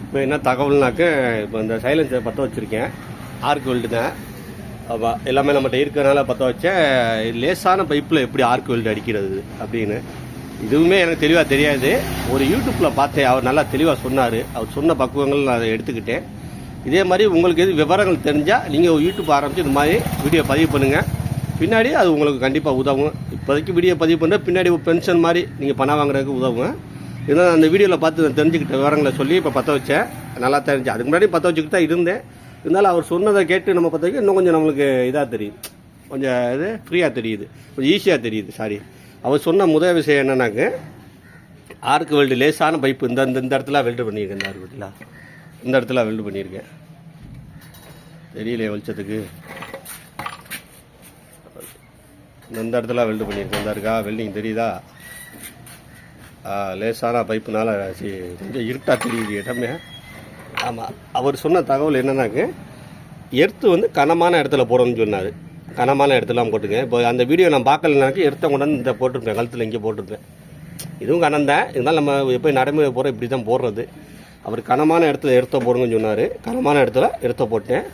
இப்போ என்ன தகவல்னாக்க, இப்போ இந்த சைலன்சர் பற்ற வச்சுருக்கேன். ஆர்க் வெல்டு தான். ஆமாம், எல்லாமே நம்மகிட்ட இருக்கிறனால பற்ற வச்சேன். லேசான பைப்பில் எப்படி ஆர்க் வெல்டு அடிக்கிறது அப்படின்னு இதுவுமே எனக்கு தெளிவாக தெரியாது. ஒரு யூடியூப்பில் பார்த்தேன், அவர் நல்லா தெளிவாக சொன்னார். அவர் சொன்ன பக்குவங்கள் நான் அதை எடுத்துக்கிட்டேன். இதே மாதிரி உங்களுக்கு எது விவரங்கள் தெரிஞ்சால் நீங்கள் யூடியூப் ஆரம்பித்து இந்த மாதிரி வீடியோ பதிவு பண்ணுங்கள். பின்னாடி அது உங்களுக்கு கண்டிப்பாக உதவும். இப்போதைக்கு வீடியோ பதிவு பண்ணுற பின்னாடி பென்ஷன் மாதிரி நீங்கள் பணம் வாங்குறதுக்கு உதவும். இதனால் அந்த வீடியோவில் பார்த்து நான் தெரிஞ்சுக்கிட்ட விவரங்களை சொல்லி இப்போ பற்ற வச்சேன். நல்லா தெரிஞ்சு அதுக்கு முன்னாடி பற்ற வச்சுக்கிட்டு தான் இருந்தேன். இருந்தாலும் அவர் சொன்னதை கேட்டு நம்ம பற்ற வைக்க இன்னும் கொஞ்சம் நம்மளுக்கு இதாக தெரியுது, கொஞ்சம் இது ஃப்ரீயாக தெரியுது, கொஞ்சம் ஈஸியாக தெரியுது. சாரி, அவர் சொன்ன முதல் விஷயம் என்னன்னாக்க, ஆர்க் வெல்டு லேசான பைப்பு இந்த இடத்துல வெல்டு பண்ணியிருக்கேன். இந்த ஆர்க் இந்த இடத்துல வெல்டு பண்ணியிருக்கேன். தெரியலையே வெளிச்சத்துக்கு. இந்த இடத்துல வெல்டு பண்ணியிருக்கேன். இந்த இருக்கா வெல்டிங் தெரியுதா? லேசான பைப்புனால கொஞ்சம் இருட்டாக தெரியுது இடமே. ஆமாம், அவர் சொன்ன தகவல் என்னன்னாக்க, எர்த்து வந்து கனமான இடத்துல போடணும்னு சொன்னார். கனமான இடத்துலாம் போட்டுங்க. இப்போ அந்த வீடியோ நான் பார்க்கலனாக்கி எர்த்தை கொண்டாந்து இந்த போட்டிருப்பேன், கழுத்தில் இங்கே போட்டிருப்பேன். இதுவும் கனம் தான், இருந்தாலும் நம்ம எப்போ நடைமுறை போகிறோம் இப்படி தான் போடுறது. அவர் கனமான இடத்துல எர்த்த போடுங்கன்னு சொன்னார். கனமான இடத்துல எர்த்த போட்டேன்.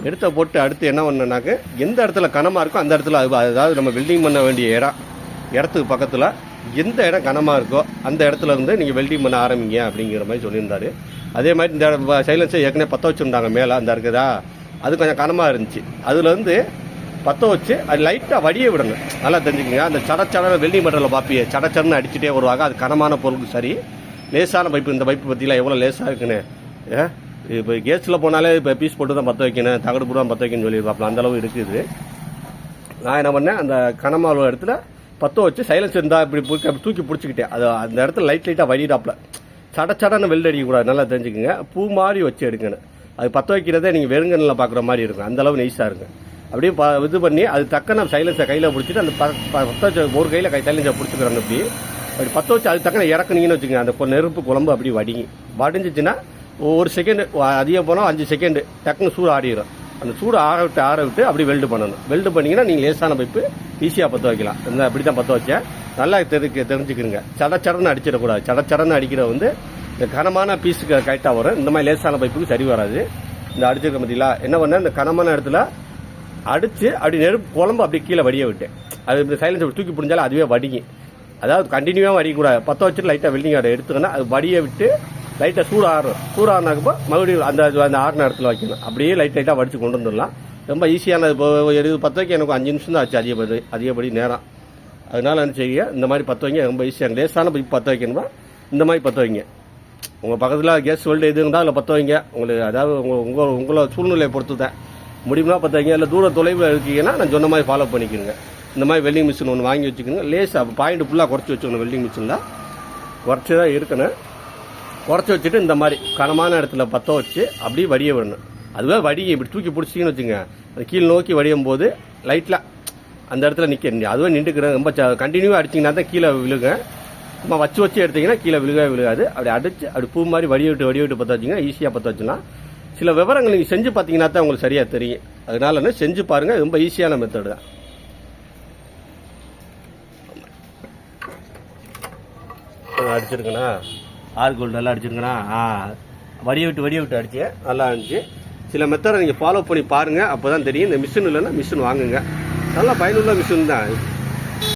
எடுத்த போட்டு அடுத்து என்ன பண்ணனாக்க, எந்த இடத்துல கனமாக இருக்கோ அந்த இடத்துல, அதாவது நம்ம வெல்டிங் பண்ண வேண்டிய இடத்துக்கு பக்கத்தில் எந்த இடம் கனமாக இருக்கோ அந்த இடத்துல இருந்து நீங்கள் வெல்டிங் பண்ண ஆரம்பிங்க அப்படிங்கிற மாதிரி சொல்லியிருந்தாரு. அதே மாதிரி இந்த சைலன்ஸை ஏற்கனவே பற்ற வச்சுருந்தாங்க மேலே, அந்த இருக்குதா, அது கொஞ்சம் கனமாக இருந்துச்சு. அதுலேருந்து பற்ற வச்சு அது லைட்டாக வடிய விடணும். நல்லா தெரிஞ்சுக்கோங்க. அந்த சடச்சட வெல்டிங் மெட்டரில் பார்ப்பியே சடச்சடன்னு அடிச்சுட்டே வருவாங்க. அது கனமான பொருளுக்கு சரி. லேசான பைப்பு, இந்த பைப்பு பற்றிலாம் எவ்வளோ லேசாக இருக்குன்னு. இப்போ கேஸில் போனாலே இப்போ பீஸ் போட்டு தான் பற்ற வைக்கணும், தகடு போட்டு தான் பற்ற வைக்கணும்னு சொல்லியிருப்பாப்பில். அந்தளவு இருக்குது. நான் என்ன பண்ணேன், அந்த கனமான இடத்துல பற்ற வச்சு சைலன்ஸ் இருந்தால் இப்படி தூக்கி பிடிச்சிக்கிட்டேன். அது அந்த இடத்துல லைட்டாக வடிடாப்பில் சடச்சடன்னு வெல்டு அடிக்கக்கூடாது. நல்லா தெரிஞ்சுக்கோங்க. பூ மாதிரி வச்சு எடுக்கணும். அது பற்ற வைக்கிறதே நீங்கள் வெறுங்கண்ணில் பார்க்குற மாதிரி இருக்கும். அந்தளவு நைஸாக இருக்கும். அப்படியே இது பண்ணி அது தக்கன சைலன்ஸை கையில் பிடிச்சிட்டு அந்த பற்ற வச்ச ஒரு கையில் சைலன்ஸை பிடிச்சிக்கிறோம். அப்படி பற்ற வச்சு அது தக்கன இறக்குனீங்கன்னு வச்சுக்கோங்க. அந்த நெருப்பு குழம்பு அப்படி வடிஞ்சிச்சுன்னா ஒரு செகண்டு அதிகம் போனால் 5 செகண்டு டக்குன்னு சூடு ஆடிடும். அந்த சூடு ஆற விட்டு அப்படி வெல்டு பண்ணணும். வெல்டு பண்ணிங்கன்னா நீங்கள் லேசான பைப்பு ஈஸியாக பற்ற வைக்கலாம். இந்த அப்படி தான் பற்ற வச்சேன். நல்லா தெரிஞ்சுக்கிறங்க. சடச்சடன்னு அடிச்சிடக்கூடாது. சடச்சடன்னு அடிக்கிற வந்து இந்த கனமான பீஸுக்கு கரெக்டாக வரும். இந்த மாதிரி லேசான பைப்புக்கு சரி வராது. இந்த அடிச்சிருக்க பார்த்தீங்களா, என்ன பண்ணேன், இந்த கனமான இடத்துல அடித்து அப்படி நெருப்பு குழம்பு அப்படி கீழே வடிய விட்டேன். அது இப்படி சைலன்ஸ் தூக்கி பிடிஞ்சாலும் அதுவே வடிங்கி, அதாவது கண்டினியூவாக வடிக்கக்கூடாது. பற்ற வச்சுட்டு லைட்டாக வெல்டிங் ஆடை எடுத்துக்கணும். அது வடிய விட்டு லைட்டாக சூடாகினாக்கப்போ மறுபடியும் அந்த ஆறின இடத்துல வைக்கணும். அப்படியே லைட்டாக வடித்து கொண்டு வந்துடலாம். ரொம்ப ஈஸியான. இப்போ பற்ற வைக்க எனக்கு 5 நிமிஷம் தான் ஆச்சு அதிகப்படி நேரம். அதனால என்ன செய்ய, இந்த மாதிரி பற்ற வைங்க. ரொம்ப ஈஸியாக லேசான பைப்பு பற்ற வைக்கணுமா இந்த மாதிரி பற்ற வைங்க. உங்கள் பக்கத்தில் கேஸ் வெல்டு எது இருந்தால் அதில் பற்ற வைங்க. உங்களுக்கு அதாவது உங்களோட சூழ்நிலையை பொறுத்து தான் முடியும்னா பற்ற வைங்க. இல்லை தூர தொலைவில் இருக்கீங்கன்னா நான் சொன்ன மாதிரி ஃபாலோ பண்ணிக்கிறேங்க. இந்த மாதிரி வெல்டிங் மிஷின் ஒன்று வாங்கி வச்சுக்கோங்க. லேசாக பாயிண்ட் ஃபுல்லாக குறைச்சி வச்சுக்கணும். வெல்டிங் மிஷினில் குறைச்சி தான் இருக்கணும். குறைச்சி வச்சுட்டு இந்த மாதிரி கனமான இடத்துல பற்ற வச்சு அப்படியே வடிய விடணும். அதுவே வடிங்க. இப்படி தூக்கி பிடிச்சிங்கன்னு வச்சுங்க, அது கீழ் நோக்கி வடியும் போது லைட்டில் அந்த இடத்துல நிற்க அதுவே நின்றுக்கிறேன். ரொம்ப கண்டினியூவாக அடிச்சிங்கன்னா தான் கீழே விழுங்க. நம்ம வச்சு எடுத்தீங்கன்னா கீழே விழுகாது. அப்படி அடிச்சு அப்படி பூ மாதிரி வடிய விட்டு பற்ற வச்சிங்கன்னா ஈஸியாக பற்ற வச்சுலாம். சில விவரங்கள் நீங்கள் செஞ்சு பார்த்தீங்கன்னா தான் உங்களுக்கு சரியாக தெரியும். அதனால செஞ்சு பாருங்கள். ரொம்ப ஈஸியான மெத்தடு தான். அடிச்சிருக்கேண்ணா, ஆர்க் வெல்டு நல்லா அடிச்சிருக்கேண்ணா. வடிய விட்டு அடிச்சேன். நல்லா இருந்துச்சு. சில மெத்தடை நீங்கள் ஃபாலோ பண்ணி பாருங்கள். அப்போ தான் தெரியும். இந்த மிஷின் இல்லைன்னா மிஷின் வாங்குங்க. நல்லா பயனுள்ள மிஷின் தான்.